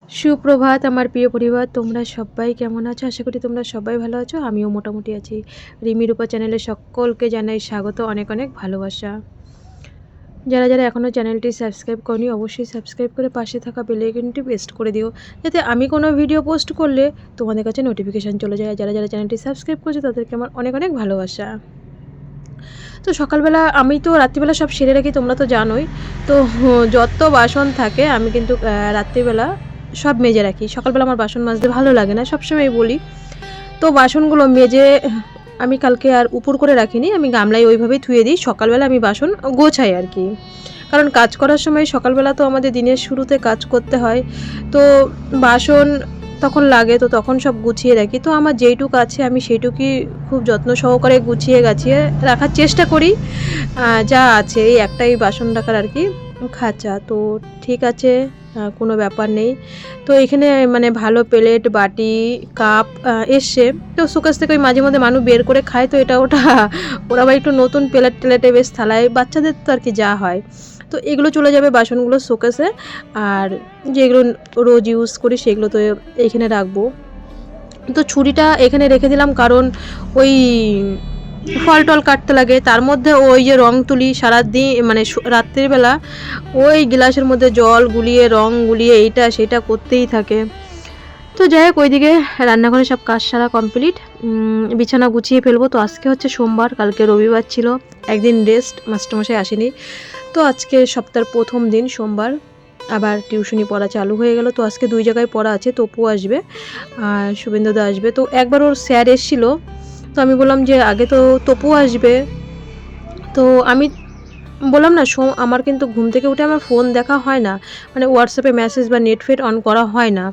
সুপ্রভাত আমার প্রিয় পরিবার, তোমরা সবাই কেমন আছো? আশা করি তোমরা সবাই ভালো আছো। আমিও মোটামুটি আছি। রিমি রূপা চ্যানেলে সকলকে জানাই স্বাগত, অনেক অনেক ভালোবাসা। যারা যারা এখনও চ্যানেলটি সাবস্ক্রাইব করনি অবশ্যই সাবস্ক্রাইব করে পাশে থাকা বেল আইকনটি প্রেস করে দিও, যাতে আমি কোনো ভিডিও পোস্ট করলে তোমাদের কাছে নোটিফিকেশান চলে যায়। যারা যারা চ্যানেলটি সাবস্ক্রাইব করেছে তাদেরকে আমার অনেক অনেক ভালোবাসা। তো সকালবেলা আমি তো রাত্রিবেলা সব সেরে রাখি, তোমরা তো জানোই। তো যত বাসন থাকে আমি কিন্তু রাত্রিবেলা সব মেজে রাখি। সকালবেলা আমার বাসন মাজতে ভালো লাগে না, সবসময় বলি। তো বাসনগুলো মেজে আমি কালকে আর উপর করে রাখিনি, আমি গামলায় ওইভাবেই ধুয়ে দিই। সকালবেলা আমি বাসন গোছাই আর কি, কারণ কাজ করার সময় সকালবেলা তো আমাদের দিনের শুরুতে কাজ করতে হয়। তো বাসন তখন লাগে, তো তখন সব গুছিয়ে রাখি। তো আমার যেইটুকু আছে আমি সেইটুকুই খুব যত্ন সহকারে গুছিয়ে গাছিয়ে রাখার চেষ্টা করি। যা আছে এই একটাই বাসন রাখার আর কি খাঁচা। তো ঠিক আছে, কোনো ব্যাপার নেই। তো এখানে মানে ভালো প্লেট বাটি কাপ এসছে। তো শোকেস থেকে ওই মাঝে মধ্যে মানুষ বের করে খায়, তো এটা ওটা ওরা আবার একটু নতুন প্লেট টেলেটে বেশ থালায়, বাচ্চাদের তো আর কি যা হয়। তো এগুলো চলে যাবে বাসনগুলো শোকেসে, আর যেগুলো রোজ ইউজ করি সেগুলো তো এখানে রাখবো। তো ছুরিটা এখানে রেখে দিলাম, কারণ ওই ফল টল কাটতে লাগে, তার মধ্যে ওই যে রং তুলি সারাদিন মানে রাত্রিবেলা ওই গ্লাসের মধ্যে জল গুলিয়ে রং গুলিয়ে এইটা সেটা করতেই থাকে। তো যাই হোক, ওইদিকে রান্নাঘরে সব কাজ সারা কমপ্লিট, বিছানা গুছিয়ে ফেলবো। তো আজকে হচ্ছে সোমবার, কালকে রবিবার ছিল, একদিন রেস্ট, মাস্টারমশাই আসেনি। তো আজকে সপ্তাহের প্রথম দিন সোমবার, আবার টিউশনি পড়া চালু হয়ে গেল। তো আজকে দুই জায়গায় পড়া আছে, তপু আসবে আর শুভেন্দুদা আসবে। তো একবার ওর স্যার এসেছিলো, তো আমি বললাম যে আগে তো তপু আসবে। তো আমি বললাম না, আমার কিন্তু ঘুম থেকে উঠে আমার ফোন দেখা হয় না, মানে হোয়াটসঅ্যাপে মেসেজ বা নেট ফেট অন করা হয় না।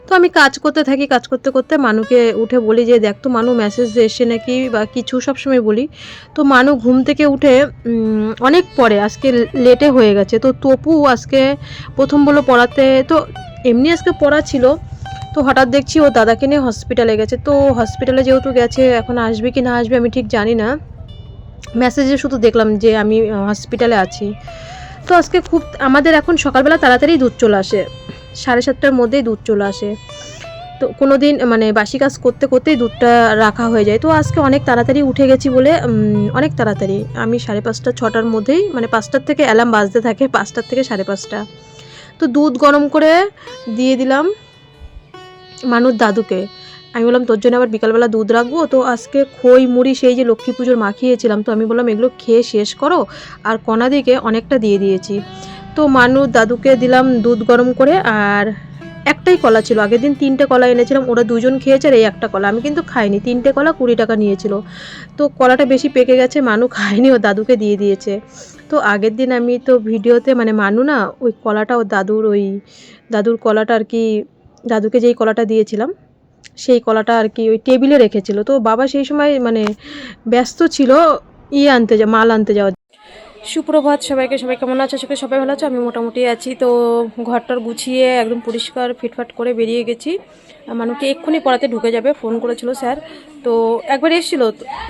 তো আমি কাজ করতে থাকি, কাজ করতে করতে মানুকে উঠে বলি যে দেখ তো মানু, মেসেজ এসে নাকি বা কিছু, সবসময় বলি। তো মানু ঘুম থেকে উঠে অনেক পরে, আজকে লেটে হয়ে গেছে। তো তপু আজকে প্রথম বলো পড়াতে, তো এমনি আজকে পড়া ছিল। তো হঠাৎ দেখছি ও দাদাকে নিয়ে হসপিটালে গেছে। তো হসপিটালে যেহেতু গেছে, এখন আসবে কি না আসবে আমি ঠিক জানি না, মেসেজে শুধু দেখলাম যে আমি হসপিটালে আছি। তো আজকে খুব আমাদের এখন সকালবেলা তাড়াতাড়ি দুধ চলে আসে, 7:30টার মধ্যেই দুধ চলে আসে। তো কোনো দিন মানে বাসি কাজ করতে করতেই দুধটা রাখা হয়ে যায়। তো আজকে অনেক তাড়াতাড়ি উঠে গেছি বলে অনেক তাড়াতাড়ি আমি 5:30 6টার মধ্যেই, মানে 5টার থেকে অ্যালার্ম বাজতে থাকে, 5টার থেকে 5:30। তো দুধ গরম করে দিয়ে দিলাম মানুর দাদুকে। আমি বললাম তোর জন্য আবার বিকালবেলা দুধ রাখবো। তো আজকে খই মুড়ি সেই যে লক্ষ্মী পুজোর মাখিয়েছিলাম, তো আমি বললাম এগুলো খেয়ে শেষ করো, আর কণাদিকে অনেকটা দিয়ে দিয়েছি। তো মানুর দাদুকে দিলাম দুধ গরম করে, আর একটাই কলা ছিল, আগের দিন 3টে কলা এনেছিলাম, ওরা দুজন খেয়েছে, আর এই একটা কলা আমি কিন্তু খাইনি। 3টে কলা 20 টাকা নিয়েছিল। তো কলাটা বেশি পেকে গেছে, মানু খায়নি, ও দাদুকে দিয়ে দিয়েছে। তো আগের দিন আমি তো ভিডিওতে মানে মানু না ওই কলাটা, ও দাদুর কলাটা আর কি, দাদুকে যেই কলাটা দিয়েছিলাম সেই কলাটা আর কি ওই টেবিলে রেখেছিল। তো বাবা সেই সময় মানে ব্যস্ত ছিল মাল আনতে যাওয়া। সুপ্রভাত সবাইকে, সবাই কেমন আছে? আজকে সবাই ভালো আছে, আমি মোটামুটি আছি। তো ঘরটার গুছিয়ে একদম পরিষ্কার ফিটফাট করে বেরিয়ে গেছি। মানুষকে এক্ষুনি পড়াতে ঢুকে যাবে, ফোন করেছিল স্যার। তো একবার এসেছিল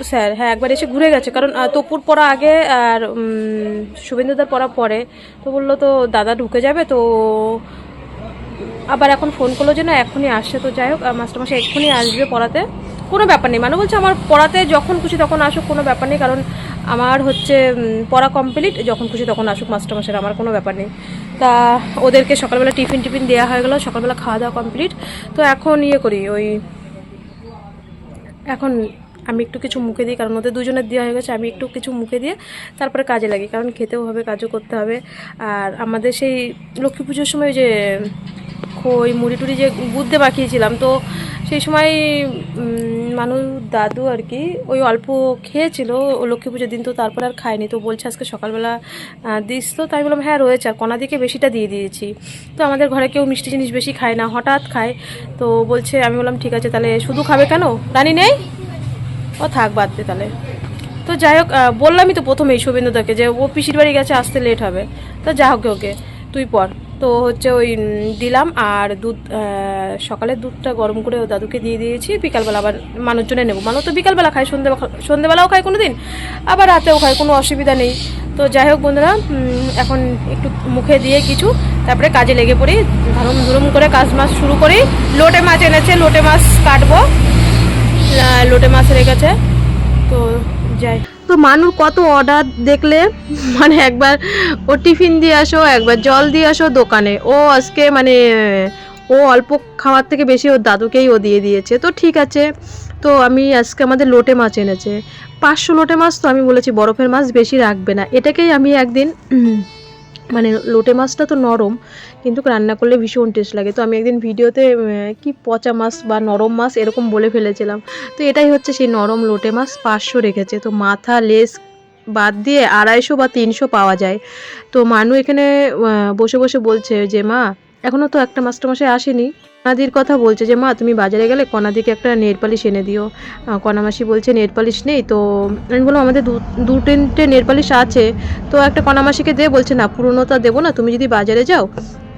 স্যার, হ্যাঁ একবার এসে ঘুরে গেছে, কারণ তপুর পড়া আগে আর শুভেন্দুদার পড়া পরে। তো বললো তো দাদা ঢুকে যাবে, তো আবার এখন ফোন করলো যে না এক্ষুনি আসছে। তো যাই হোক, মাস্টারমশাই এক্ষুনি আসবে পড়াতে, কোনো ব্যাপার নেই। মানে বলছে আমার পড়াতে যখন খুশি তখন আসুক, কোনো ব্যাপার নেই, কারণ আমার হচ্ছে পড়া কমপ্লিট, যখন খুশি তখন আসুক মাস্টারমশাই, আমার কোনো ব্যাপার নেই। তা ওদেরকে সকালবেলা টিফিন দেওয়া হয়ে গেলো, সকালবেলা খাওয়া দাওয়া কমপ্লিট। তো এখন করি এখন আমি একটু কিছু মুখে দিই, কারণ ওদের দুজনের দেওয়া হয়ে গেছে, আমি একটু কিছু মুখে দিয়ে তারপরে কাজে লাগি, কারণ খেতেও হবে, কাজও করতে হবে। আর আমাদের সেই লক্ষ্মী পুজোর সময় যে খই মুড়ি টুড়ি যে গুড় মাখিয়েছিলাম, তো সেই সময় মানুষ দাদু আর কি ওই অল্প খেয়েছিল লক্ষ্মী পুজোর দিন, তো তারপর আর খায়নি। তো বলছে আজকে সকালবেলা দিস, তো তাই বললাম হ্যাঁ রয়েছে, আর কণাদিকে বেশিটা দিয়ে দিয়েছি। তো আমাদের ঘরে কেউ মিষ্টি জিনিস বেশি খায় না, হঠাৎ খায়। তো বলছে, আমি বললাম ঠিক আছে তাহলে শুধু খাবে কেন, রানী নেই, ও থাক বাদ দে তাহলে। তো যাই হোক, বললামই তো প্রথমেই শুভেন্দুদাকে যে ও পিসির বাড়ি গেছে, আসতে লেট হবে। তো যা হোক, ওকে তুই পড়। তো হচ্ছে ওই দিলাম, আর দুধ সকালের দুধটা গরম করে দাদুকে দিয়ে দিয়েছি। বিকালবেলা আবার মানুষজনে নেবো, মানুষ তো বিকালবেলা খায়, সন্ধ্যেবেলাও খায় কোনো দিন, আবার রাতেও খায়, কোনো অসুবিধা নেই। তো যাই হোক বন্ধুরা, এখন একটু মুখে দিয়ে কিছু, তারপরে কাজে লেগে পড়ি, ধরুম ধুরুম করে কাজ মাছ শুরু করি। লোটে মাছ এনেছে, লোটে মাছ কাটবো, লোটে মাছ রেখেছে। তো যাই, তো মানুষ কত অর্ডার দেখলে, মানে একবার ও টিফিন দিয়ে আসো, একবার জল দিয়ে আসো দোকানে। ও আজকে মানে ও অল্প খাওয়ার থেকে বেশি ওর দাদুকেই ও দিয়ে দিয়েছে। তো ঠিক আছে, তো আমি আজকে আমাদের লোটে মাছ এনেছে 500 লোটে মাছ। তো আমি বলেছি বরফের মাছ বেশি রাখবে না, এটাকেই আমি একদিন মানে লোটে মাছটা তো নরম, কিন্তু রান্না করলে ভীষণ টেস্ট লাগে। তো আমি একদিন ভিডিওতে কি পচা মাছ বা নরম মাছ এরকম বলে ফেলেছিলাম। তো এটাই হচ্ছে সেই নরম লোটে মাছ, 500 রেখেছে। তো মাথা লেজ বাদ দিয়ে 250 বা 300 পাওয়া যায়। তো মানু এখানে বসে বসে বলছে যে মা এখনও তো একটা মাস্টারমশাই আসেনি। কনাদির কথা বলছে যে মা তুমি বাজারে গেলে কনাদিকে একটা নেল পালিশ এনে দিও। কনামাসি বলছে নেল পালিশ নেই। তো আমি বললাম আমাদের দু তিনটে নেল পালিশ আছে, তো একটা কনামাসিকে দে। বলছে না পুরোনোটা দেবো না, তুমি যদি বাজারে যাও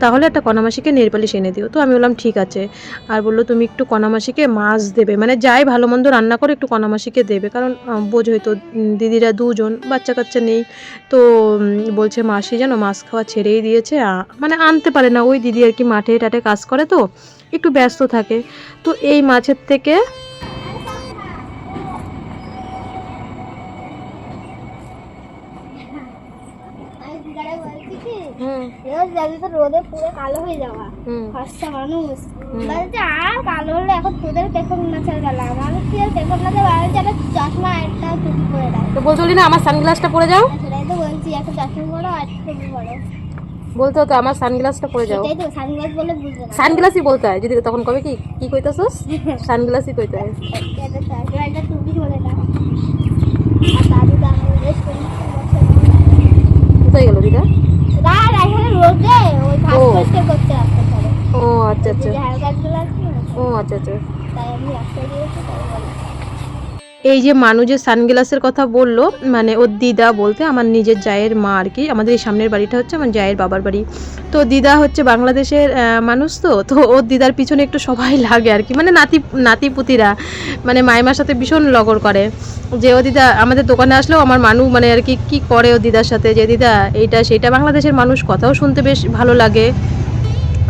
তাহলে একটা কনামাসিকে নেল পালিশ এনে দিও। তো আমি বললাম ঠিক আছে। আর বললো তুমি একটু কনামাসিকে মাছ দেবে, মানে যাই ভালো মন্দ রান্না করে একটু কনামাসিকে দেবে, কারণ বোঝোই তো দিদিরা দুজন, বাচ্চা কাচ্চা নেই। তো বলছে মাসি যেন মাছ খাওয়া ছেড়েই দিয়েছে, মানে আনতে পারে না। ওই দিদি আর কি মাঠে টাটে কাজ করে, তো একটু ব্যস্ত থাকে। তো এই মাছের থেকে রোদে পুরো কালো হয়ে যাওয়া, ফর্সা মানুষ বলছে আর কালো হলে এখন তোদের পেখম নাচের গেলা, মানুষ কি আর পেখম নাচে বাইরে যাবে, চশমা একটা টুপি পরে দেয়। তো বলতে বলি না আমার সানগ্লাসটা পরে যাও, সেটাই তো বলছি, একটা চশমা পরো আর টুপি পরো। বলতে হতো আমার সানগ্লাসটা পরে যাও। সেটাই তো সানগ্লাস বলে বুঝবে না, সানগ্লাসই বলতে হয়। যদি তখন কবে কি কইতাছস, সানগ্লাসই কইতে হয়। একটা চশমা একটা টুপি পরে দাও। আর দাদু তো আমার বেশ কোথায় গেল দিদা? রাত এখানে রোদে ওই ঘাস পরিষ্কার করতে আসতে পারে। ও আচ্ছা আচ্ছা, ঝাড় গাছগুলো আছে না, ও আচ্ছা আচ্ছা। তাই আমি রাস্তায় দিয়েছি, তাই বলে। এই যে মানু যে সানগ্লাসের কথা বললো, মানে ওর দিদা বলতে আমার নিজের জায়ের মা আর কি। আমাদের এই সামনের বাড়িটা হচ্ছে আমার জায়ের বাবার বাড়ি। তো দিদা হচ্ছে বাংলাদেশের মানুষ, তো ওর দিদার পিছনে একটু সবাই লাগে আর কি, মানে নাতিপুতিরা মানে মাইমার সাথে ভীষণ লগর করে। যে ও দিদা আমাদের দোকানে আসলেও আমার মানু মানে আর কি করে ও দিদার সাথে, যে দিদা এইটা সেইটা, বাংলাদেশের মানুষ, কথাও শুনতে বেশ ভালো লাগে।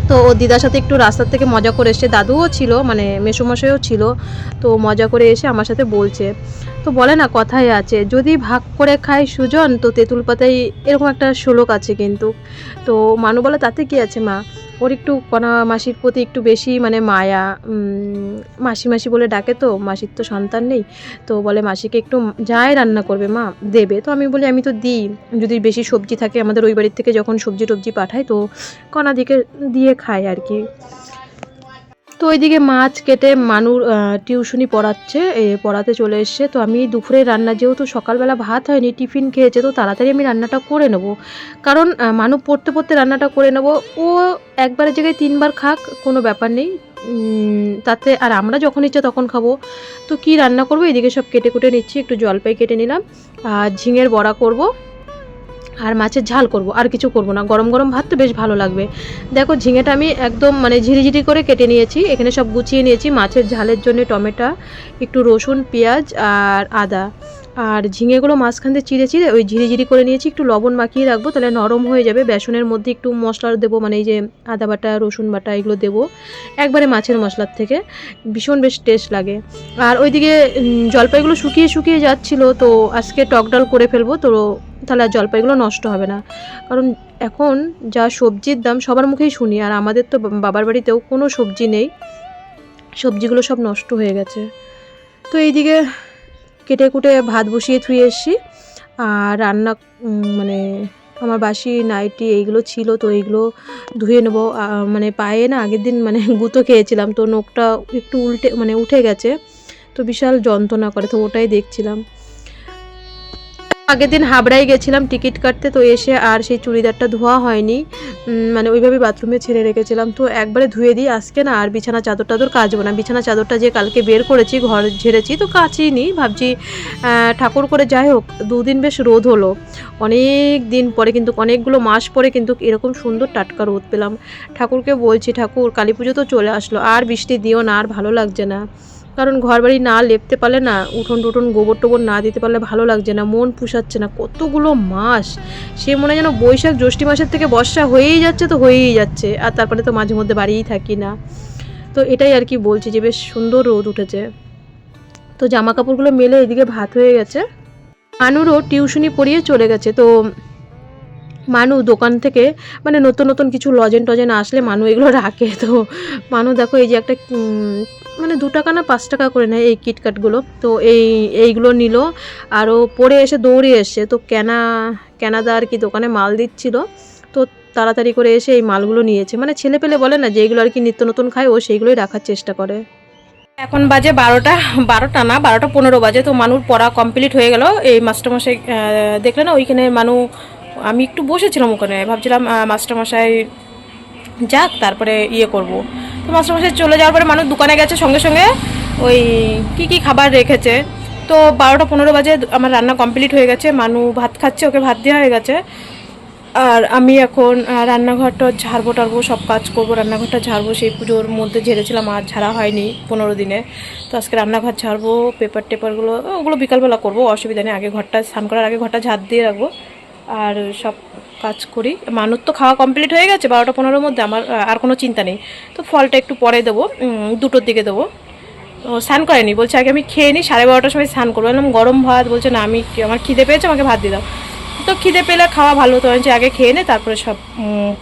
তো ও দিদার সাথে একটু রাস্তার থেকে মজা করে এসে, দাদুও ছিল মানে মেসোমশাইও ছিল, তো মজা করে এসে আমার সাথে বলছে। তো বলে না কথায় আছে, যদি ভাগ করে খায় সুজন তো তেঁতুল পাতায়, এরকম একটা শ্লোক আছে কিন্তু। তো মানু বলে তাতে কি আছে মা, ওর একটু কণা মাসির প্রতি একটু বেশি মানে মায়া, মাসি মাসি বলে ডাকে, তো মাসির তো সন্তান নেই। তো বলে মাসিকে একটু যাই রান্না করবে মা দেবে। তো আমি বলি আমি তো দিই, যদি বেশি সবজি থাকে আমাদের ওই বাড়ির থেকে যখন সবজি টবজি পাঠায় তো কণা দিকে দিয়ে খায় আর কি। তো ওইদিকে মাছ কেটে মানুর টিউশনি পড়াচ্ছে, পড়াতে চলে এসছে। তো আমি দুপুরে রান্না, যেহেতু সকালবেলা ভাত হয়নি টিফিন খেয়েছে, তো তাড়াতাড়ি আমি রান্নাটা করে নেব, কারণ মানু পড়তে পড়তে রান্নাটা করে নেব। ও একবারের জায়গায় 3বার খাক, কোনো ব্যাপার নেই তাতে, আর আমরা যখন ইচ্ছা তখন খাবো। তো কি রান্না করব, এদিকে সব কেটে কুটে নিচ্ছি, একটু জলপাই কেটে নিলাম, আর ঝিঙের বড়া করব, আর মাছের ঝাল করব, আর কিছু করব না। গরম গরম ভাত তো বেশ ভালো লাগবে। দেখো ঝিঙেটা আমি একদম মানে ঝিরিঝিরি করে কেটে নিয়েছি, এখানে সব গুছিয়ে নিয়েছি। মাছের ঝালের জন্য টমেটো, একটু রসুন, পেঁয়াজ আর আদা, আর ঝিঙেগুলো মাঝখান দিয়ে চিড়ে চিড়ে ওই ঝিরিঝিরি করে নিয়েছি। একটু লবণ মাখিয়ে রাখবো, তাহলে নরম হয়ে যাবে। বেসনের মধ্যে একটু মশলা দেবো, মানে এই যে আদা বাটা, রসুন বাটা, এগুলো দেবো একবারে মাছের মশলার থেকে, ভীষণ বেশ টেস্ট লাগে। আর ওইদিকে জলপাইগুলো শুকিয়ে শুকিয়ে যাচ্ছিলো, তো আজকে টক ডাল করে ফেলবো, তো তাহলে আর জলপাইগুলো নষ্ট হবে না। কারণ এখন যা সবজির দাম সবার মুখেই শুনি, আর আমাদের তো বাবার বাড়িতেও কোনো সবজি নেই, সবজিগুলো সব নষ্ট হয়ে গেছে। তো এইদিকে কেটে কুটে ভাত বসিয়ে ধুয়ে এসছি, আর রান্না মানে আমার বাসি নাইটি এইগুলো ছিল, তো এইগুলো ধুয়ে নেবো। মানে পায়ে না আগের দিন মানে গুঁতো খেয়েছিলাম, তো নখটা একটু উঠে গেছে, তো বিশাল যন্ত্রণা করে, তো ওটাই দেখছিলাম। আগের দিন হাবড়ায় গেছিলাম টিকিট কাটতে, তো এসে আর সেই চুড়িদারটা ধোয়া হয়নি, মানে ওইভাবে বাথরুমে ছেড়ে রেখেছিলাম, তো একবারে ধুয়ে দিই আজকে না। আর বিছানা চাদর টাদর কাচবো না, বিছানা চাদরটা যে কালকে বের করেছি ঘর ঝেড়েছি তো কাচিনি, ভাবছি ঠাকুর করে যাই হোক 2 দিন বেশ রোদ হলো, অনেক দিন পরে কিন্তু অনেকগুলো মাস পরে কিন্তু এরকম সুন্দর টাটকা রোদ পেলাম। ঠাকুরকে বলছি, ঠাকুর কালী পুজো তো চলে আসলো, আর বৃষ্টি দিও না, আর ভালো লাগছে না, কারণ ঘর বাড়ি না লেপতে পারলে না, উঠোন টুঠোন গোবর টোবর না দিতে পারলে ভালো লাগছে না, মন পুষাচ্ছে না। কতগুলো মাস, সে মনে হয় যেন বৈশাখ জ্যৈষ্ঠ মাসের থেকে বর্ষা হয়েই যাচ্ছে তো হয়েই যাচ্ছে, আর তারপরে তো মাঝে মধ্যে বাড়িই থাকি না। তো এটাই আর কি বলছি যে বেশ সুন্দর রোদ উঠেছে। তো জামা কাপড়গুলো মেলে এদিকে ভাত হয়ে গেছে। মানুরও টিউশনি পড়িয়ে চলে গেছে। তো মানু দোকান থেকে মানে নতুন নতুন কিছু লজেন টজেন আসলে মানু এগুলো রাখে। তো মানু দেখো এই যে একটা মানে 2 টাকা না 5 টাকা করে নেয় এই কিটকাটগুলো, তো এইগুলো নিল, আরও পরে এসে দৌড়ে এসে তো কেনাদা আর কি দোকানে মাল দিচ্ছিল, তো তাড়াতাড়ি করে এসে এই মালগুলো নিয়েছে। মানে ছেলে পেলে বলে না যে এইগুলো আর কি নিত্য নতুন খায়, ও সেইগুলোই রাখার চেষ্টা করে। এখন বাজে 12টা না 12:15 বাজে। তো মানুর পড়া কমপ্লিট হয়ে গেল। এই মাস্টারমশাই দেখলে না ওইখানে মানু, আমি একটু বসেছিলাম ওখানে, ভাবছিলাম মাস্টারমশাই যাক তারপরে করব। তো মাস্টারমশাই চলে যাওয়ার পরে মানুষ দোকানে গেছে, সঙ্গে সঙ্গে ওই কি খাবার রেখেছে। তো 12:15 বাজে আমার রান্না কমপ্লিট হয়ে গেছে, মানু ভাত খাচ্ছে, ওকে ভাত দেওয়া হয়ে গেছে। আর আমি এখন রান্নাঘরটা ঝাড়বো টাড়বো, সব কাজ করবো, রান্নাঘরটা ঝাড়বো। সেই পুজোর মধ্যে ঝেড়েছিলাম, আর ঝাড়া হয়নি 15 দিনে। তো আজকে রান্নাঘর ঝাড়বো, পেপারগুলো ওগুলো বিকালবেলা করবো, অসুবিধা নেই। আগে ঘরটা স্নান করার আগে ঘরটা ঝাড় দিয়ে রাখবো, আর সব কাজ করি। মানুষ তো খাওয়া কমপ্লিট হয়ে গেছে 12:15-র মধ্যে, আমার আর কোনো চিন্তা নেই। তো ফলটা একটু পরে দেবো, 2টোর দিকে দেবো। স্নান করেনি, বলছে আগে আমি খেয়ে নিই, 12:30টার সময় স্নান করবো। বললাম গরম ভাত, বলছে না আমার খিদে পেয়েছে, আমাকে ভাত দিয়ে দাও। তো খিদে পেলে খাওয়া ভালো, তো যে আগে খেয়ে নে, তারপরে সব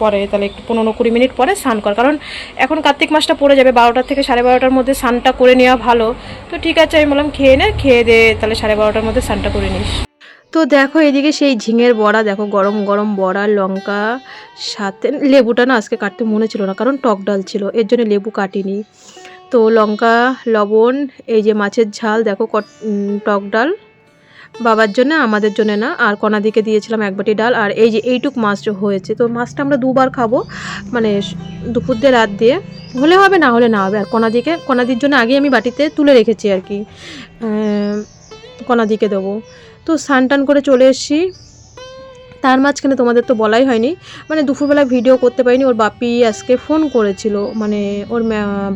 পরে তাহলে একটু 15-20 মিনিট পরে স্নান কর, কারণ এখন কার্তিক মাসটা পড়ে যাবে, 12টা থেকে 12:30টার মধ্যে স্নানটা করে নেওয়া ভালো। তো ঠিক আছে, আমি বললাম খেয়ে নে, খেয়ে দে তাহলে 12:30টার মধ্যে স্নানটা করে নিস। তো দেখো এদিকে সেই ঝিঙের বড়া, দেখো গরম গরম বড়া, লঙ্কা, সাথে লেবুটা না আজকে কাটতে মনে ছিল না, কারণ টক ডাল ছিল, এর জন্য লেবু কাটিনি। তো লঙ্কা, লবণ, এই যে মাছের ঝাল, দেখো টক ডাল, বাবার জন্য, আমাদের জন্য না। আর কণাদিকে দিয়েছিলাম 1 বাটি ডাল। আর এই যে এইটুক মাছ হয়েছে, তো মাছটা আমরা 2বার খাবো, মানে দুপুর দিয়ে রাত দিয়ে, হলে হবে না হলে না হবে। আর কণাদির জন্য আগে আমি বাটিতে তুলে রেখেছি আর কি, কণাদিকে দেবো। তো স্নান টান করে চলে এসেছি। তার মাঝখানে তোমাদের তো বলাই হয়নি, মানে দুপুরবেলা ভিডিও করতে পারিনি। ওর বাপি আজকে ফোন করেছিল, মানে ওর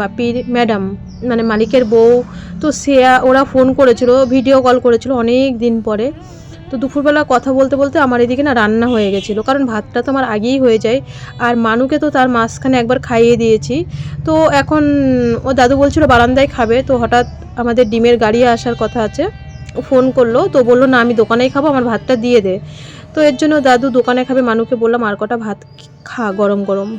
বাপির ম্যাডাম, মানে মালিকের বউ, তো ওরা ফোন করেছিল, ভিডিও কল করেছিল অনেক দিন পরে। তো দুপুরবেলা কথা বলতে বলতে আমার এদিকে না রান্না হয়ে গেছিলো, কারণ ভাতটা তো আমার আগেই হয়ে যায়। আর মানুকে তো তার মাঝখানে একবার খাইয়ে দিয়েছি। তো এখন ও দাদু বলছিল বারান্দায় খাবে, তো হঠাৎ আমাদের ডিমের গাড়ি আসার কথা আছে, ফোন করলো, তো বললো না আমি দোকানেই খাবো, আমার ভাতটা দিয়ে দে। তো এর জন্য দাদু দোকানে খাবে, মানুকে বললাম আর কটা ভাত খা গরম গরম,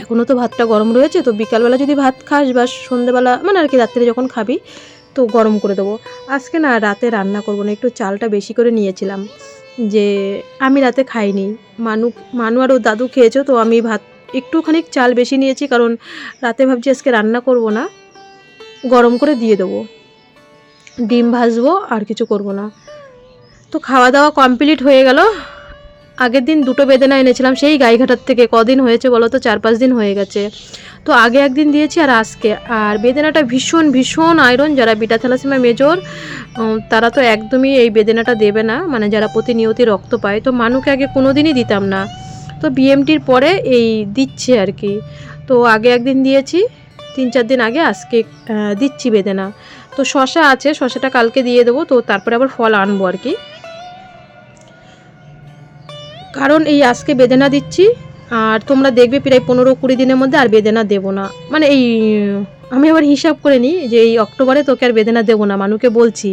এখনও তো ভাতটা গরম রয়েছে, তো বিকালবেলা যদি ভাত খাস বা সন্ধ্যেবেলা মানে আর কি রাত্রে যখন খাবি তো গরম করে দেবো। আজকে না রাতে রান্না করবো না, একটু চালটা বেশি করে নিয়েছিলাম, যে আমি রাতে খাইনি, মানু আর ও দাদু খেয়েছো, তো আমি ভাত একটুখানি চাল বেশি নিয়েছি, কারণ রাতে ভাবছি আজকে রান্না করব না, গরম করে দিয়ে দেবো, ডিম ভাজবো, আর কিছু করব না। তো খাওয়া দাওয়া কমপ্লিট হয়ে গেল। আগের দিন 2টো বেদানা এনেছিলাম সেই গাইঘাটার থেকে, কদিন হয়েছে বলো তো, 4-5 দিন হয়ে গেছে। তো আগে একদিন দিয়েছি আর আজকে। আর বেদানাটা ভীষণ ভীষণ আয়রন, যারা বিটা থ্যালাসেমিয়া মেজর তারা তো একদমই এই বেদানাটা দেবে না, মানে যারা প্রতিনিয়ত রক্ত পায়। তো মানুকে আগে কোনো দিনই দিতাম না, তো বিএমটির পরে এই দিচ্ছে আর কি। তো আগে একদিন দিয়েছি 3-4 দিন আগে, আজকে দিচ্ছি বেদানা। তো শশা আছে, শশাটা কালকে দিয়ে দেবো, তো তারপরে আবার ফল আনবো আর কি, কারণ এই আজকে বেদানা দিচ্ছি। আর তোমরা দেখবে প্রায় 15-20 দিনের মধ্যে আর বেদানা দেবো না, মানে এই আমি আবার হিসাব করে নিই যে এই অক্টোবরে তোকে আর বেদানা দেবো না, মানুকে বলছি।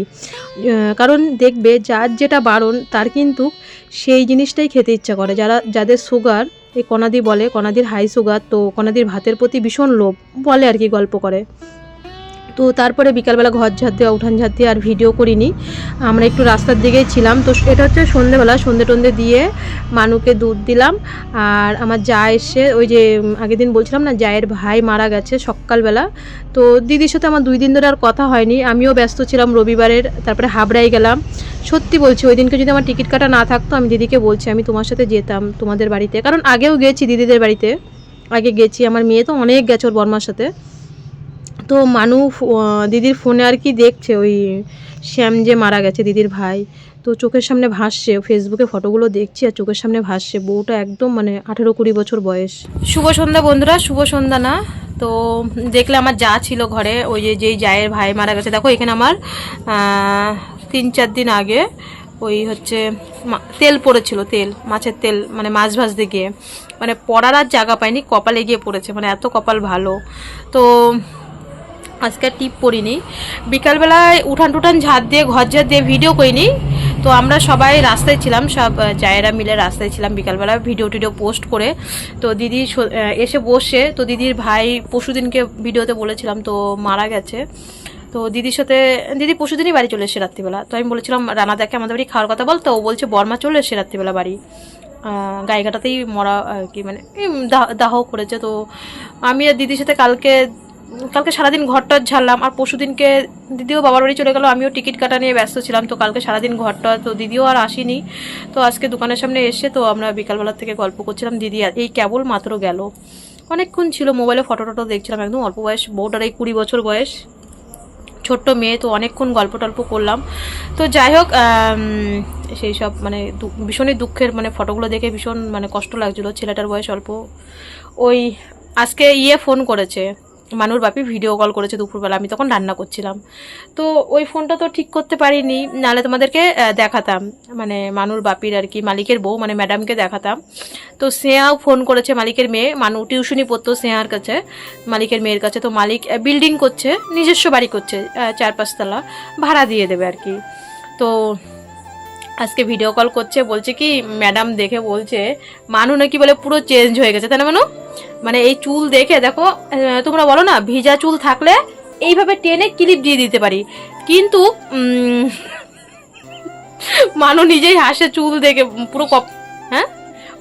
কারণ দেখবে যার যেটা বারণ তার কিন্তু সেই জিনিসটাই খেতে ইচ্ছা করে। যাদের সুগার, এই কণাদি বলে, কণাদির হাই সুগার, তো কণাদির ভাতের প্রতি ভীষণ লোভ বলে আর কি, গল্প করে। তো তারপরে বিকালবেলা ঘর ঝাড় দেওয়া, উঠান ঝাড় দিয়ে আর ভিডিও করিনি, আমরা একটু রাস্তার দিকেই ছিলাম। তো এটা হচ্ছে সন্ধেবেলা, সন্ধে টন্ধে দিয়ে মানুকে দুধ দিলাম। আর আমার যা এসে ওই যে আগের দিন বলছিলাম না জায়ের ভাই মারা গেছে সকালবেলা, তো দিদির সাথে আমার 2 দিন ধরে আর কথা হয়নি, আমিও ব্যস্ত ছিলাম রবিবারের। তারপরে হাবড়ায় গেলাম, সত্যি বলছি ওই দিনকে যদি আমার টিকিট কাটা না থাকতো আমি দিদিকে বলছি আমি তোমার সাথে যেতাম তোমাদের বাড়িতে, কারণ আগেও গেছি দিদিদের বাড়িতে, আগে গেছি, আমার মেয়ে তো অনেক গেছে ওর বর্মার সাথে। তো মানু দিদির ফোনে আর কি দেখছে ওই শ্যাম যে মারা গেছে দিদির ভাই, তো চোখের সামনে ভাসছে, ফেসবুকে ফটোগুলো দেখছি আর চোখের সামনে ভাসছে, বউটা একদম মানে 18-20 বছর বয়স। শুভ সন্ধ্যা বন্ধুরা, শুভ সন্ধ্যা না তো দেখলে আমার যা ছিল ঘরে, ওই যে যেই জায়ের ভাই মারা গেছে, দেখো এখানে আমার 3-4 দিন আগে ওই হচ্ছে তেল পড়েছিল, তেল মাছের তেল, মানে মাছ ভাজতে গিয়ে মানে পড়ার আর জায়গা পায়নি, কপালে গিয়ে পড়েছে, মানে এত কপাল ভালো। তো আজকে টিপ পড়িনি, বিকালবেলায় উঠান টুঠান ঝাড় দিয়ে ঘর ঝাড় দিয়ে ভিডিও করিনি। তো আমরা সবাই রাস্তায় ছিলাম, সব জায়েরা মিলে রাস্তায় ছিলাম বিকালবেলা ভিডিও টিডিও পোস্ট করে। তো দিদি এসে বসে, তো দিদির ভাই পরশুদিনকে ভিডিওতে বলেছিলাম তো মারা গেছে। তো দিদির সাথে দিদি পরশুদিনই বাড়ি চলে এসে রাত্রিবেলা, তো আমি বলেছিলাম রানাদাকে আমাদের বাড়ি খাওয়ার কথা বলতো, ও বলছে বর্মা চলে এসে রাত্রিবেলা বাড়ি, গায়েঘাটাতেই মরা আর কি, মানে দাহ করেছে। তো আমি আর দিদির সাথে কালকে সারাদিন ঘরটা ঝাড়লাম, আর পরশুদিনকে দিদিও বাবার বাড়ি চলে গেল, আমিও টিকিট কাটা নিয়ে ব্যস্ত ছিলাম। তো কালকে সারাদিন ঘরটা, তো দিদিও আর আসেনি। তো আজকে দোকানের সামনে এসে তো আমরা বিকালবেলার থেকে গল্প করছিলাম, দিদি আর এই কেবল মাত্র গেল, অনেকক্ষণ ছিল মোবাইলে ফটো টটো দেখছিলাম, একদম অল্প বয়স, বউটার এই 20 বছর বয়স, ছোট্ট মেয়ে, তো অনেকক্ষণ গল্প টল্প করলাম। তো যাই হোক সেই সব মানে ভীষণই দুঃখের, মানে ফটোগুলো দেখে ভীষণ মানে কষ্ট লাগছিলো, ছেলেটার বয়স অল্প। ওই আজকে ফোন করেছে, মানুর বাপি ভিডিও কল করেছে দুপুরবেলা, আমি তখন রান্না করছিলাম। তো ওই ফোনটা তো ঠিক করতে পারিনি, নাহলে তোমাদেরকে দেখাতাম, মানে মানুর বাপির আর কি মালিকের বউ, মানে ম্যাডামকে দেখাতাম। তো স্নেহাও ফোন করেছে, মালিকের মেয়ে, মানু টিউশনি পড়তো স্নেহার কাছে, মালিকের মেয়ের কাছে। তো মালিক বিল্ডিং করছে, নিজস্ব বাড়ি করছে, 4-5 তলা, ভাড়া দিয়ে দেবে আর কি। তো আজকে ভিডিও কল করছে, বলছে কি ম্যাডাম দেখে বলছে মানু নাকি বলে পুরো চেঞ্জ হয়ে গেছে, তাই না মানু? মানে এই চুল দেখে দেখো, তোমরা বলো না ভিজা চুল থাকলে এইভাবে টেনে ক্লিপ দিয়ে দিতে পারি, কিন্তু মানু নিজেই হাসে চুল দেখে, পুরো হ্যাঁ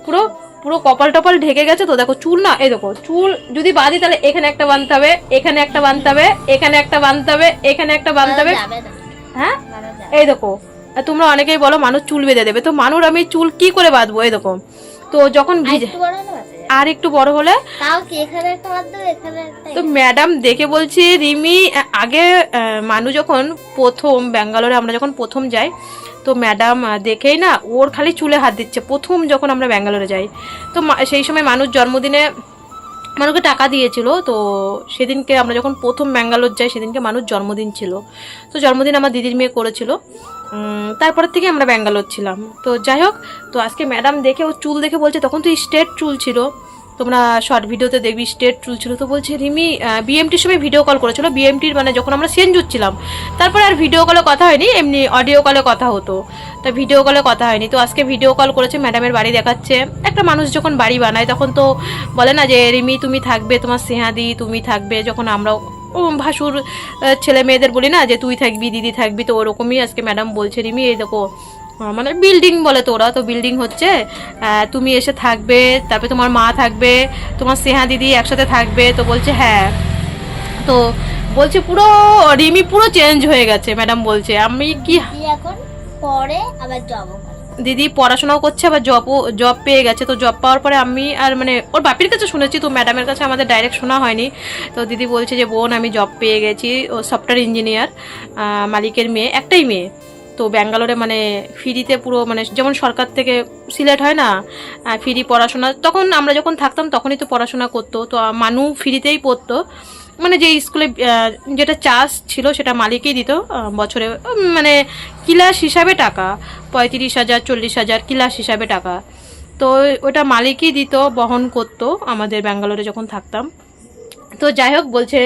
পুরো পুরো কপাল টপাল ঢেকে গেছে। তো দেখো চুল না, এই দেখো চুল যদি বাঁধি তাহলে এখানে একটা বাঁধতে হবে, এখানে একটা বাঁধতে হবে, এখানে একটা বাঁধতে হবে, এখানে একটা বাঁধতে হবে, হ্যাঁ এই দেখো। তোমরা অনেকেই বলো মানুষ চুল বেঁধে দেবে, তো মানুর আমি চুল কি করে বাঁধবো, এই দেখো। তো যখন ভিজে আর একটু বড় হলে তো ম্যাডাম দেখে বলছি রিমি, আগে মানু যখন প্রথম ব্যাঙ্গালোরে আমরা যখন প্রথম যাই, তো ম্যাডাম দেখেই না ওর খালি চুলে হাত দিচ্ছে, প্রথম যখন আমরা ব্যাঙ্গালোরে যাই। তো সেই সময় মানুষ জন্মদিনে মানুষকে টাকা দিয়েছিল, তো সেদিনকে আমরা যখন প্রথম ব্যাঙ্গালোর যাই সেদিনকে মানুষ জন্মদিন ছিল, তো জন্মদিন আমার দিদির মেয়ে করেছিল, তারপরের থেকে আমরা ব্যাঙ্গালোর ছিলাম। তো যাই হোক, তো আজকে ম্যাডাম দেখে ও চুল দেখে বলছে, তখন তো স্ট্রেট চুল ছিল, তোমরা শর্ট ভিডিওতে দেখবি স্ট্রেট চুল ছিল। তো বলছে রিমি বিএমটির সময় ভিডিও কল করেছিল, বিএমটির মানে যখন আমরা সেনজুট ছিলাম, তারপরে আর ভিডিও কলে কথা হয়নি, এমনি অডিও কলে কথা হতো, তা ভিডিও কলে কথা হয়নি। তো আজকে ভিডিও কল করেছে, ম্যাডামের বাড়ি দেখাচ্ছে। একটা মানুষ যখন বাড়ি বানায় তখন তো বলে না যে রিমি তুমি থাকবে, তোমার স্নেহাদি তুমি থাকবে, যখন আমরা ভাসুর ছেলে মেয়েদের বলি না যে তুই থাকবি দিদি থাকবি, তো ওরকমই আজকে ম্যাডাম বলছে রিমি এই দেখো, মানে বিল্ডিং বলে তো ওরা, তো বিল্ডিং হচ্ছে, তুমি এসে থাকবে, তারপরে তোমার মা থাকবে, তোমার স্নেহা দিদি একসাথে থাকবে। তো বলছে হ্যাঁ, তো বলছে পুরো রিমি পুরো চেঞ্জ হয়ে গেছে, ম্যাডাম বলছে। আমি কি এখন পরে আবার জব, দিদি পড়াশোনাও করছে, আবার জব পেয়ে গেছে। তো জব পাওয়ার পরে আমি আর মানে ওর বাপির কাছে শুনেছি, তো ম্যাডামের কাছে আমাদের ডাইরেক্ট শোনা হয়নি। তো দিদি বলছে যে বোন আমি জব পেয়ে গেছি, ও সফটওয়্যার ইঞ্জিনিয়ার, মালিকের মেয়ে, একটাই মেয়ে। তো ব্যাঙ্গালোরে মানে ফ্রিতে পুরো, মানে যেমন সরকার থেকে সিলেক্ট হয় না ফ্রি পড়াশোনা, তখন আমরা যখন থাকতাম তখনই তো পড়াশোনা করতো। তো মানু ফ্রিতেই পড়তো, মানে যে স্কুলে যেটা চার্জ ছিল সেটা মালিকই দিত বছরে, মানে ক্লাস হিসাবে টাকা 35,000 40,000 ক্লাস হিসাবে টাকা, তো ওটা মালিকই দিত, বহন করতো আমাদের ব্যাঙ্গালোরে যখন থাকতাম। তো যাই হোক, বলছে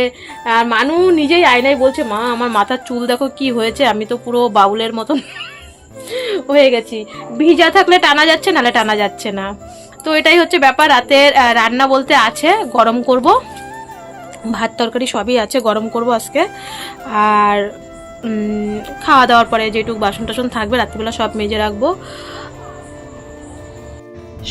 আর মানু নিজেই আয়নায় বলছে মা আমার মাথার চুল দেখো কি হয়েছে, আমি তো পুরো বাউলের মতন হয়ে গেছি, ভিজা থাকলে টানা যাচ্ছে, নালে টানা যাচ্ছে না। তো এটাই হচ্ছে ব্যাপার। রাতের রান্না বলতে আছে, গরম করব, ভাত তরকারি সবই আছে, গরম করব আজকে। আর খাওয়া দাওয়ার পরে যেটুকু বাসন টাসন থাকবে রাত্রিবেলা সব মেজে রাখবো।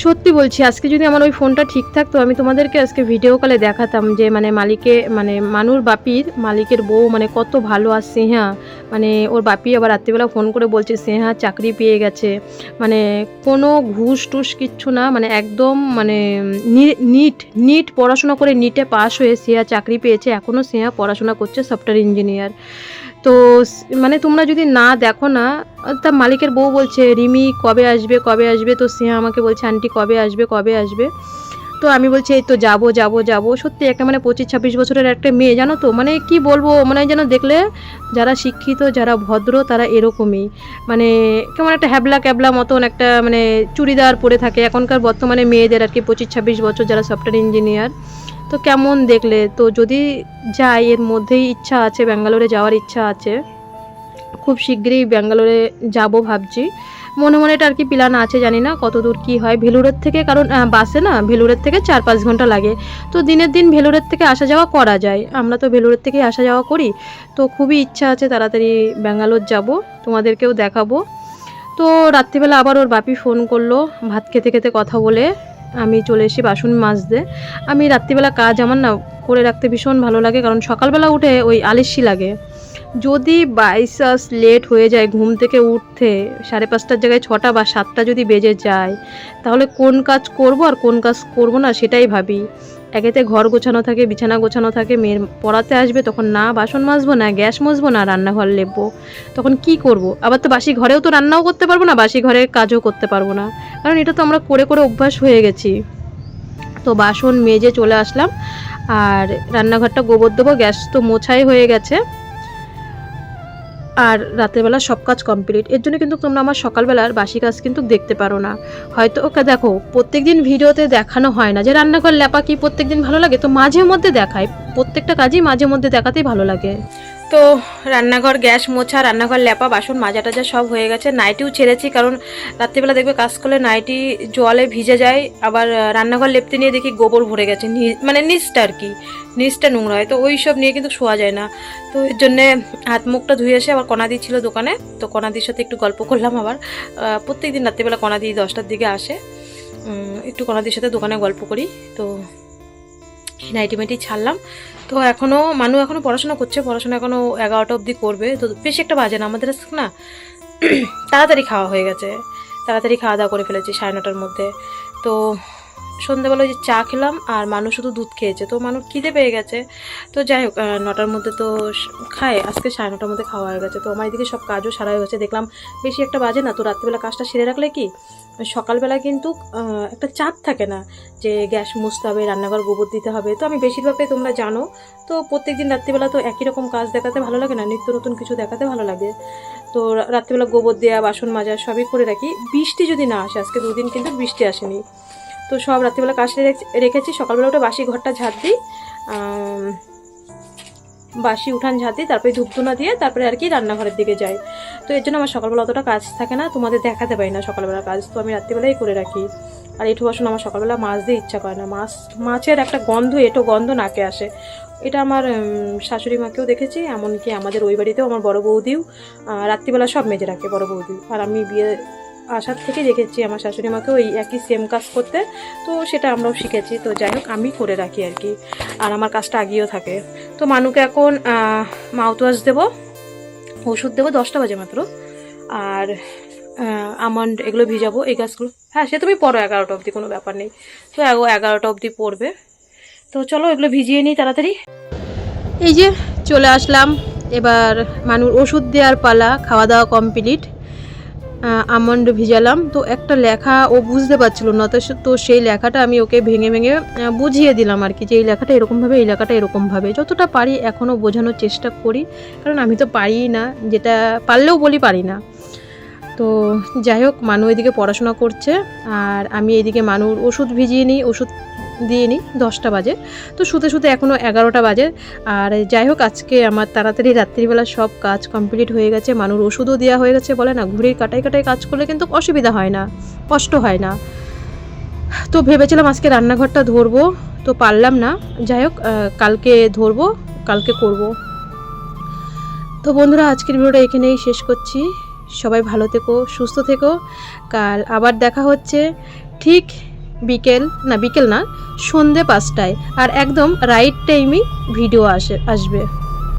সত্যি বলছি, আজকে যদি আমার ওই ফোনটা ঠিক থাকতো আমি তোমাদেরকে আজকে ভিডিও কলে দেখাতাম যে মানে মানুর বাপির মালিকের বউ মানে কত ভালো। আর স্নেহা মানে ওর বাপি আবার রাত্রিবেলা ফোন করে বলছে স্নেহা চাকরি পেয়ে গেছে, মানে কোনো ঘুষ টুস কিচ্ছু না, মানে একদম মানে নিট পড়াশোনা করে নিটে পাস হয়ে স্নেহা চাকরি পেয়েছে। এখনও স্নেহা পড়াশোনা করছে সফটওয়্যার ইঞ্জিনিয়ার। তো মানে তোমরা যদি না দেখো না, তার মালিকের বউ বলছে রিমি কবে আসবে কবে আসবে, তো স্নেহা আমাকে বলছে আন্টি কবে আসবে কবে আসবে। তো আমি বলছি এই তো যাবো যাবো যাবো। সত্যি একটা মানে 25-26 বছরের একটা মেয়ে, জানো তো মানে কি বলবো, মানে যেন দেখলে যারা শিক্ষিত যারা ভদ্র তারা এরকমই, মানে কেমন একটা হ্যাবলা ক্যাবলা মতন একটা মানে চুড়িদার পরে থাকে এখনকার বর্তমানে মেয়েদের আর কি, 25-26 বছর যারা সফটওয়্যার ইঞ্জিনিয়ার। তো কেমন দেখলে, তো যদি যাই এর মধ্যেই ইচ্ছা আছে, ব্যাঙ্গালোরে যাওয়ার ইচ্ছা আছে, খুব শীঘ্রই ব্যাঙ্গালোরে যাব ভাবছি। মনে মনে এটা আর কি প্ল্যান আছে, জানি না কত দূর কী হয়। ভেলুরের থেকে, কারণ বাসে না ভেলুরের থেকে 4-5 ঘন্টা লাগে, তো দিনের দিন ভেলুরের থেকে আসা যাওয়া করা যায়, আমরা তো ভেলুরের থেকেই আসা যাওয়া করি। তো খুবই ইচ্ছা আছে তাড়াতাড়ি ব্যাঙ্গালোর যাব, তোমাদেরকেও দেখাবো। তো রাত্রিবেলা আবার ওর বাপি ফোন করলো, ভাত খেতে খেতে কথা বলে আমি চলে এসেছি বাসন মাজতে। আমি রাত্রিবেলা কাজ আমার না করে রাখতে ভীষণ ভালো লাগে, কারণ সকালবেলা উঠে ওই আলস্যি লাগে। যদি বাই চান্স লেট হয়ে যায় ঘুম থেকে উঠতে, 5:30টার জায়গায় 6টা বা 7টা যদি বেজে যায়, তাহলে কোন কাজ করব আর কোন কাজ করব না সেটাই ভাবি। একেতে ঘর গোছানো থাকে, বিছানা গোছানো থাকে, মেয়ের পড়াতে আসবে, তখন না বাসন মাজবো না গ্যাস মুছবো না রান্নাঘর লেপবো, তখন কি করব? আবার তো বাসি ঘরেও তো রান্নাও করতে পারবো না, বাসি ঘরের কাজও করতে পারবো না, কারণ এটা তো আমরা করে করে অভ্যাস হয়ে গেছি। তো বাসন মেজে চলে আসলাম, আর রান্নাঘরটা গোবর দেবো, গ্যাস তো মোছাই হয়ে গেছে, আর রাতেরবেলা সব কাজ কমপ্লিট। এর জন্য কিন্তু তোমরা আমার সকালবেলার বাসি কাজ কিন্তু দেখতে পারো না। হয়তো ওকে দেখো প্রত্যেকদিন ভিডিওতে দেখানো হয় না যে রান্নাঘর লেপা কি প্রত্যেকদিন ভালো লাগে, তো মাঝে মধ্যে দেখায়, প্রত্যেকটা কাজই মাঝে মধ্যে দেখাতেই ভালো লাগে। তো রান্নাঘর গ্যাস মোছা, রান্নাঘর লেপা, বাসন মাজা টাজা সব হয়ে গেছে। নাইটিও ছেড়েছি, কারণ রাত্রিবেলা দেখবে কাজ করলে নাইটি জলে ভিজে যায়, আবার রান্নাঘর লেপতে নিয়ে দেখি গোবর ভরে গেছে, মানে নিচটা আর কি, নিচটা নোংরা হয়, তো ওই সব নিয়ে কিন্তু শোয়া যায় না। তো এর জন্যে হাত মুখটা ধুয়ে এসে আবার কণাদি ছিল দোকানে, তো কণাদির সাথে একটু গল্প করলাম। আবার প্রত্যেক দিন রাত্রিবেলা কণাদি 10টার দিকে আসে, একটু কণাদির সাথে দোকানে গল্প করি। তো নাইটি মাইটি ছাড়লাম। তো এখনও পড়াশোনা করছে, পড়াশোনা এখনও 11টা অবধি করবে, তো বেশি একটা বাজে না আমাদের না। তাড়াতাড়ি খাওয়া হয়ে গেছে, তাড়াতাড়ি খাওয়া দাওয়া করে ফেলেছি 9:30টার মধ্যে। তো সন্ধ্যেবেলায় যে চা খেলাম, আর মানুষ শুধু দুধ খেয়েছে, তো মানুষ খিদে পেয়ে গেছে। তো যাই হোক 9টার মধ্যে তো খায়, আজকে 9:30টার মধ্যে খাওয়া হয়ে গেছে। তো আমার এদিকে সব কাজও সারা হয়ে গেছে, দেখলাম বেশি একটা বাজে না। তো রাত্রিবেলা কাজটা সেরে রাখলে কি সকালবেলা কিন্তু একটা চাপ থাকে না যে গ্যাস মুছতে হবে, রান্নাঘর গোবর দিতে হবে। তো আমি বেশিরভাগটাই তোমরা জানো, তো প্রত্যেকদিন রাত্রিবেলা তো একই রকম কাজ দেখাতে ভালো লাগে না, নিত্য নতুন কিছু দেখাতে ভালো লাগে। তো রাত্রিবেলা গোবর দেওয়া, বাসন মাজা সবই করে রাখি। বৃষ্টি যদি না আসে, আজকে 2 দিন কিন্তু বৃষ্টি আসেনি, তো সব রাত্রিবেলা কাজ রেখেছি। সকালবেলা ওটা বাসি ঘরটা ঝাড় দিই, বাসি উঠান ঝাঁত দিই, তারপরে ধূপধুনা দিয়ে তারপরে আর কি রান্নাঘরের দিকে যাই। তো এর জন্য আমার সকালবেলা অতটা কাজ থাকে না, তোমাদের দেখাতে পারি না সকালবেলা কাজ, তো আমি রাত্রিবেলাই করে রাখি। আর এঁঠো বাসন আমার সকালবেলা মাছ দিয়ে ইচ্ছা করে না, মাছের একটা গন্ধ, এঁঠো গন্ধ নাকে আসে। এটা আমার শাশুড়ি মাকেও দেখেছি, এমনকি আমাদের ওই বাড়িতেও আমার বড় বৌদিও রাত্রিবেলা সব মেজে রাখে, বড় বৌদি। আর আমি বিয়ে আসার থেকে দেখেছি আমার শাশুড়ি মাকেও ওই একই সেম কাজ করতে, তো সেটা আমরাও শিখেছি। তো যাই হোক আমি করে রাখি আর কি, আর আমার কাজটা আগিয়েও থাকে। তো মানুকে এখন মাউথওয়াশ দেবো, ওষুধ দেবো, 10টা বাজে মাত্র। আর আমন্ড এগুলো ভিজাবো, এই গাছগুলো, হ্যাঁ সে তুমি পড়ো 11টা অবধি, কোনো ব্যাপার নেই। তো 11টা অবধি পড়বে, তো চলো এগুলো ভিজিয়ে নিই তাড়াতাড়ি। এই যে চলে আসলাম, এবার মানুর ওষুধ দেওয়ার পালা, খাওয়া দাওয়া কমপ্লিট। আমন্ড ভিজালাম, তো একটা লেখা ও বুঝতে পারছিল না, তো সেই লেখাটা আমি ওকে ভেঙে ভেঙে বুঝিয়ে দিলাম আর কি, যে এই লেখাটা এরকমভাবে, এই লেখাটা এরকমভাবে, যতটা পারি এখনও বোঝানোর চেষ্টা করি, কারণ আমি তো পারি না, যেটা পারলেও বলি পারি না। তো যাই হোক মানু এদিকে পড়াশোনা করছে, আর আমি এদিকে মানুর ওষুধ ভিজিয়ে নিই, ওষুধ দিয়ে নিই। 10টা বাজে, তো শুতে শুতে এখনও 11টা বাজে। আর যাই হোক আজকে আমার তাড়াতাড়ি রাত্রিবেলা সব কাজ কমপ্লিট হয়ে গেছে, মানুর ওষুধও দেওয়া হয়ে গেছে। বলে না ঘুড়ির কাটাই কাটাই কাজ করলে কিন্তু অসুবিধা হয় না, কষ্ট হয় না। তো ভেবেছিলাম আজকে রান্নাঘরটা ধরবো, তো পারলাম না। যাই হোক, কালকে ধরবো, কালকে করব। তো বন্ধুরা, আজকের ভিডিওটা এখানেই শেষ করছি। সবাই ভালো থেকো, সুস্থ থেকো। কাল আবার দেখা হচ্ছে ঠিক বিকেল না, সন্ধ্যে 5টায়, আর একদম রাইট টাইমেই ভিডিও আসবে।